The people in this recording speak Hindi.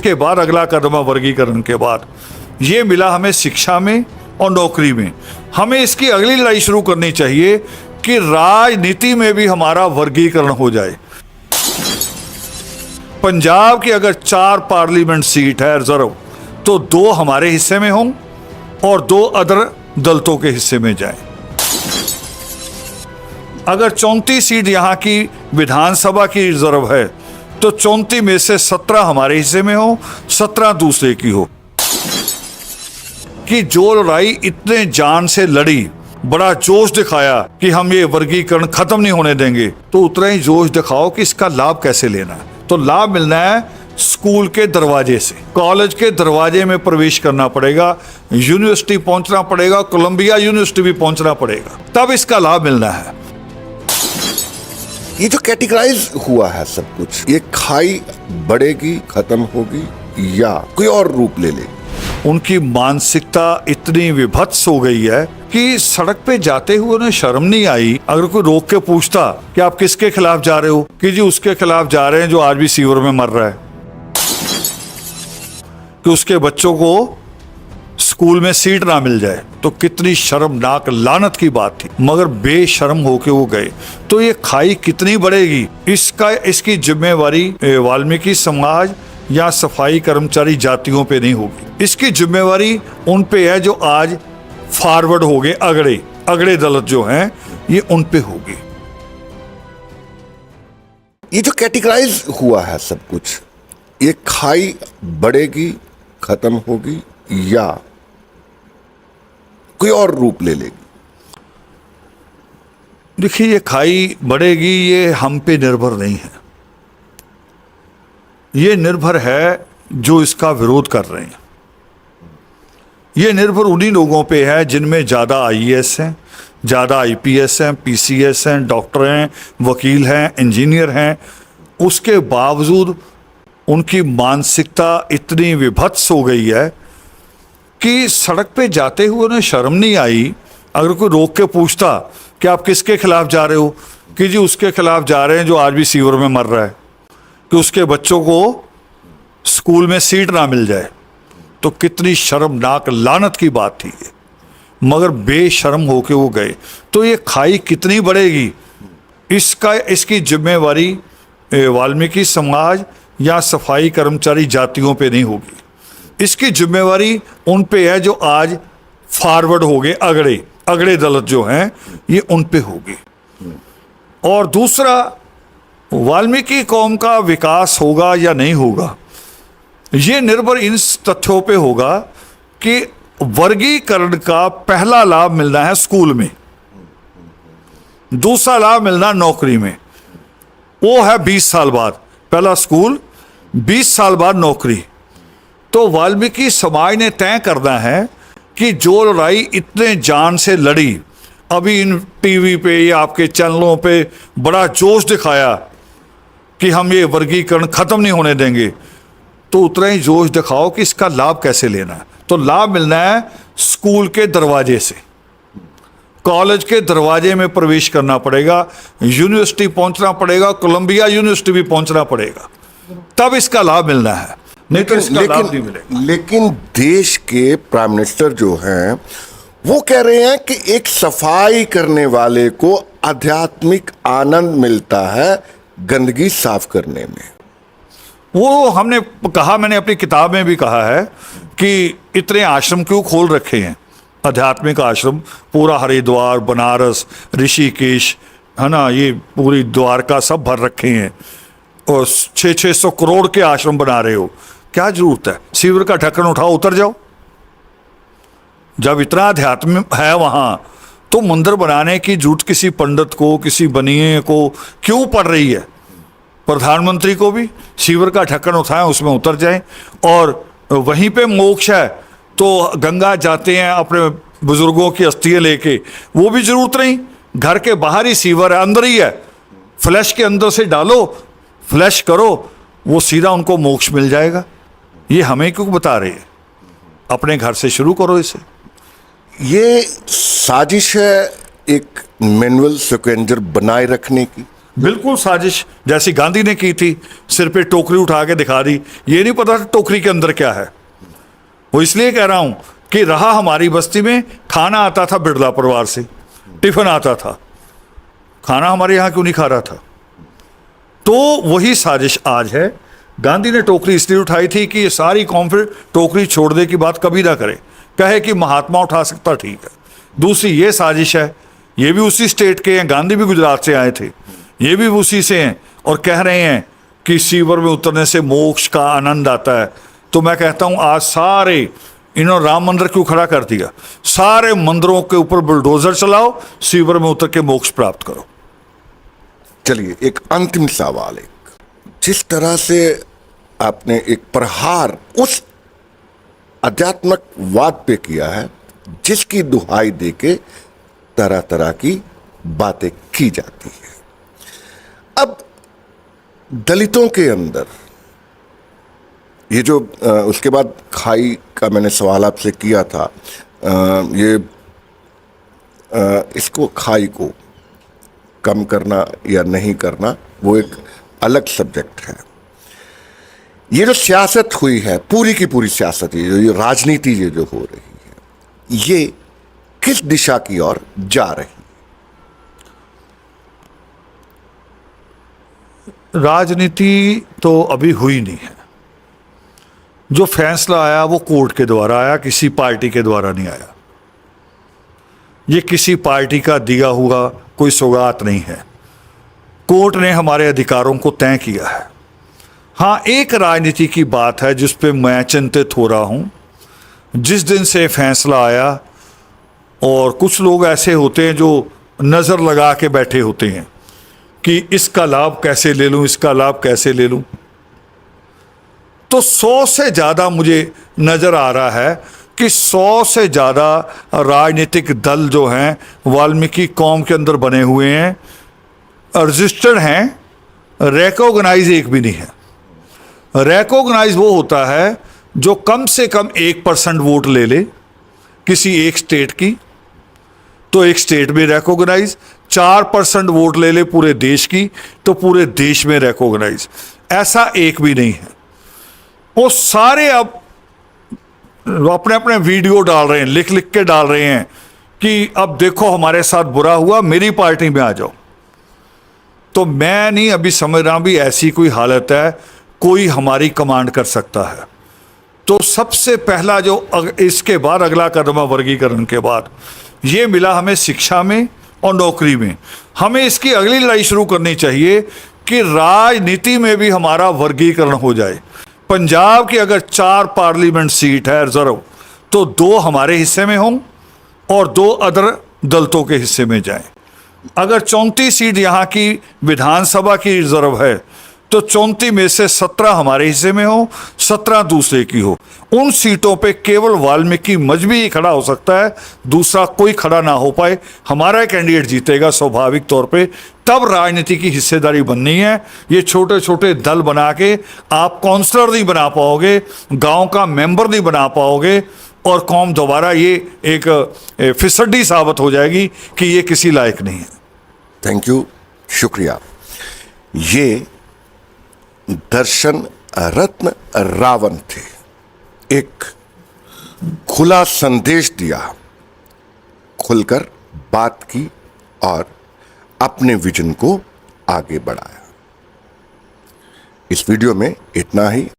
के बाद अगला कदम है वर्गीकरण के बाद। ये मिला हमें शिक्षा में और नौकरी में। हमें इसकी अगली लड़ाई शुरू करनी चाहिए कि राजनीति में भी हमारा वर्गीकरण हो जाए। पंजाब की अगर 4 पार्लियामेंट सीट है रिजर्व, तो 2 हमारे हिस्से में हों और 2 अदर दलितों के हिस्से में जाएं। अगर 34 सीट यहाँ की विधानसभा की रिजर्व है, तो 34 में से 17 हमारे हिस्से में हो, 17 दूसरे की हो। कि जो लड़ाई इतने जान से लड़ी, बड़ा जोश दिखाया कि हम ये वर्गीकरण खत्म नहीं होने देंगे, तो उतना ही जोश दिखाओ कि इसका लाभ कैसे लेना है। तो लाभ मिलना है स्कूल के दरवाजे से, कॉलेज के दरवाजे में प्रवेश करना पड़ेगा, यूनिवर्सिटी पहुंचना पड़ेगा, कोलंबिया यूनिवर्सिटी भी पहुंचना पड़ेगा, तब इसका लाभ मिलना है। ये जो कैटेगराइज हुआ है सब कुछ, ये खाई बढ़ेगी, खत्म होगी या कोई और रूप ले लेगी? उनकी मानसिकता इतनी विभत्स हो गई है कि सड़क पे जाते हुए उन्हें शर्म नहीं आई। अगर कोई रोक के पूछता कि आप किसके खिलाफ जा रहे हो, कि जी उसके खिलाफ जा रहे हैं जो आज भी सीवर में मर रहा है, कि उसके बच्चों को स्कूल में सीट ना मिल जाए, तो कितनी शर्मनाक लानत की बात थी। मगर बेशर्म होके वो गए। तो ये खाई कितनी बढ़ेगी, इसकी जिम्मेवारी वाल्मीकि समाज या सफाई कर्मचारी जातियों पे नहीं होगी। इसकी जिम्मेवारी उन पे है जो आज फॉरवर्ड हो गए, अगड़े दलित जो हैं, ये उन पे होगी। ये जो कैटेगराइज हुआ है सब कुछ, ये खाई बढ़ेगी, खत्म होगी या कोई और रूप ले लेगी? देखिए, ये खाई बढ़ेगी, ये हम पे निर्भर नहीं है। ये निर्भर है जो इसका विरोध कर रहे हैं। ये निर्भर उन्हीं लोगों पे है जिनमें ज़्यादा आईएएस हैं, ज़्यादा आईपीएस हैं, पीसीएस हैं, डॉक्टर हैं, वकील हैं, इंजीनियर हैं। उसके बावजूद उनकी मानसिकता इतनी विभत्स हो गई है कि सड़क पे जाते हुए उन्हें शर्म नहीं आई। अगर कोई रोक के पूछता कि आप किसके खिलाफ जा रहे हो, कि जी उसके खिलाफ जा रहे हैं जो आज भी सीवर में मर रहा है, कि उसके बच्चों को स्कूल में सीट ना मिल जाए, तो कितनी शर्मनाक लानत की बात थी ये। मगर बेशर्म होके वो गए। तो ये खाई कितनी बढ़ेगी, इसकी जिम्मेवारी वाल्मीकि समाज या सफाई कर्मचारी जातियों पे नहीं होगी। इसकी जिम्मेवारी उन पे है जो आज फॉरवर्ड हो गए, अगड़े दलित जो हैं, ये उन पे होगी। और दूसरा, वाल्मीकि कौम का विकास होगा या नहीं होगा, ये निर्भर इन तथ्यों पे होगा कि वर्गीकरण का पहला लाभ मिलना है स्कूल में, दूसरा लाभ मिलना नौकरी में। वो है 20 साल बाद, पहला स्कूल, 20 साल बाद नौकरी। तो वाल्मीकि समाज ने तय करना है कि जो लड़ाई इतने जान से लड़ी, अभी इन टीवी पे या आपके चैनलों पे बड़ा जोश दिखाया कि हम ये वर्गीकरण खत्म नहीं होने देंगे, तो उतना ही जोश दिखाओ कि इसका लाभ कैसे लेना है। तो लाभ मिलना है स्कूल के दरवाजे से, कॉलेज के दरवाजे में प्रवेश करना पड़ेगा, यूनिवर्सिटी पहुंचना पड़ेगा, कोलंबिया यूनिवर्सिटी भी पहुंचना पड़ेगा, तब इसका लाभ मिलना है, नहीं तो इसका लाभ नहीं मिलेगा। लेकिन देश के प्राइम मिनिस्टर जो हैं, वो कह रहे हैं कि एक सफाई करने वाले को आध्यात्मिक आनंद मिलता है गंदगी साफ करने में। वो हमने कहा, मैंने अपनी किताब में भी कहा है कि इतने आश्रम क्यों खोल रखे हैं, आध्यात्मिक आश्रम, पूरा हरिद्वार, बनारस, ऋषिकेश, है ना, ये पूरी द्वारका सब भर रखे हैं, और 600 करोड़ के आश्रम बना रहे हो, क्या जरूरत है? सीवर का ढक्कन उठाओ, उतर जाओ। जब इतना अध्यात्म है वहां, तो मंदिर बनाने की जरूरत किसी पंडित को, किसी बनिए को क्यों पड़ रही है? प्रधानमंत्री को भी सीवर का ढक्कन उठाएं, उसमें उतर जाएं, और वहीं पे मोक्ष है। तो गंगा जाते हैं अपने बुजुर्गों की अस्थियां लेके, वो भी जरूरत नहीं, घर के बाहर ही सीवर है, अंदर ही है, फ्लैश के अंदर से डालो, फ्लैश करो, वो सीधा उनको मोक्ष मिल जाएगा। ये हमें क्यों बता रहे हैं? अपने घर से शुरू करो इसे। ये साजिश है एक मैनुअल सिक्वेंजर बनाए रखने की। बिल्कुल साजिश जैसी गांधी ने की थी, सिर पे टोकरी उठा के दिखा दी, ये नहीं पता था टोकरी के अंदर क्या है। वो इसलिए कह रहा हूं कि रहा हमारी बस्ती में खाना आता था बिरला परिवार से, टिफिन आता था, खाना हमारे यहां क्यों नहीं खा रहा था। तो वही साजिश आज है। गांधी ने टोकरी इसलिए उठाई थी कि ये सारी कौम फिर टोकरी छोड़ दे की बात कभी ना करे, कहे कि महात्मा उठा सकता, ठीक है। दूसरी ये साजिश है, ये भी उसी स्टेट के हैं, गांधी भी गुजरात से आए थे, ये भी उसी से हैं, और कह रहे हैं कि सीवर में उतरने से मोक्ष का आनंद आता है। तो मैं कहता हूं आज सारे इन्होंने राम मंदिर क्यों खड़ा कर दिया, सारे मंदिरों के ऊपर बुलडोजर चलाओ, सीवर में उतर के मोक्ष प्राप्त करो। चलिए एक अंतिम सवाल, जिस तरह से आपने एक प्रहार उस आध्यात्मिकवाद पे किया है जिसकी दुहाई देके तरह तरह की बातें की जाती है, अब दलितों के अंदर ये जो उसके बाद खाई का मैंने सवाल आपसे किया था, इसको खाई को कम करना या नहीं करना वो एक अलग सब्जेक्ट है। ये जो सियासत हुई है, पूरी की पूरी सियासत, ये राजनीति ये जो हो रही है, ये किस दिशा की ओर जा रही है? राजनीति तो अभी हुई नहीं है। जो फैसला आया वो कोर्ट के द्वारा आया, किसी पार्टी के द्वारा नहीं आया। ये किसी पार्टी का दिया हुआ कोई सौगात नहीं है। कोर्ट ने हमारे अधिकारों को तय किया है। हाँ, एक राजनीति की बात है जिस पे मैं चिंतित हो रहा हूं। जिस दिन से फैसला आया, और कुछ लोग ऐसे होते हैं जो नज़र लगा के बैठे होते हैं कि इसका लाभ कैसे ले लूं, इसका लाभ कैसे ले लूं, तो 100 से ज़्यादा मुझे नज़र आ रहा है कि 100 से ज़्यादा राजनीतिक दल जो हैं वाल्मीकि कौम के अंदर बने हुए हैं, रजिस्टर्ड हैं, रिकॉग्नाइज एक भी नहीं है। रिकॉग्नाइज वो होता है जो कम से कम 1% वोट ले ले किसी एक स्टेट की, तो एक स्टेट में रिकॉग्नाइज, 4% वोट ले ले पूरे देश की, तो पूरे देश में रिकॉग्नाइज। ऐसा एक भी नहीं है। वो सारे अब अपने अपने वीडियो डाल रहे हैं, लिख लिख के डाल रहे हैं कि अब देखो हमारे साथ बुरा हुआ, मेरी पार्टी में आ जाओ। तो मैं नहीं अभी समझ रहा भी ऐसी कोई हालत है कोई हमारी कमांड कर सकता है। तो सबसे पहला जो इसके बाद अगला कदम है वर्गीकरण के बाद, ये मिला हमें शिक्षा में और नौकरी में। हमें इसकी अगली लड़ाई शुरू करनी चाहिए कि राजनीति में भी हमारा वर्गीकरण हो जाए। पंजाब की अगर 4 पार्लियामेंट सीट है रिजर्व, तो 2 हमारे हिस्से में हों और 2 अदर दलितों के हिस्से में जाएं। अगर 34 सीट यहाँ की विधानसभा की रिजर्व है, तो 34 में से 17 हमारे हिस्से में हो, 17 दूसरे की हो। उन सीटों पे केवल वाल्मीकि मजहबी ही खड़ा हो सकता है, दूसरा कोई खड़ा ना हो पाए। हमारा कैंडिडेट जीतेगा स्वाभाविक तौर पे। तब राजनीति की हिस्सेदारी बननी है। ये छोटे छोटे दल बना के आप काउंसलर नहीं बना पाओगे, गांव का मेंबर नहीं बना पाओगे, और कौम दोबारा ये एक फिसड्डी साबित हो जाएगी कि ये किसी लायक नहीं है। थैंक यू, शुक्रिया। ये दर्शन रत्न रावण थे। एक खुला संदेश दिया, खुलकर बात की और अपने विजन को आगे बढ़ाया। इस वीडियो में इतना ही।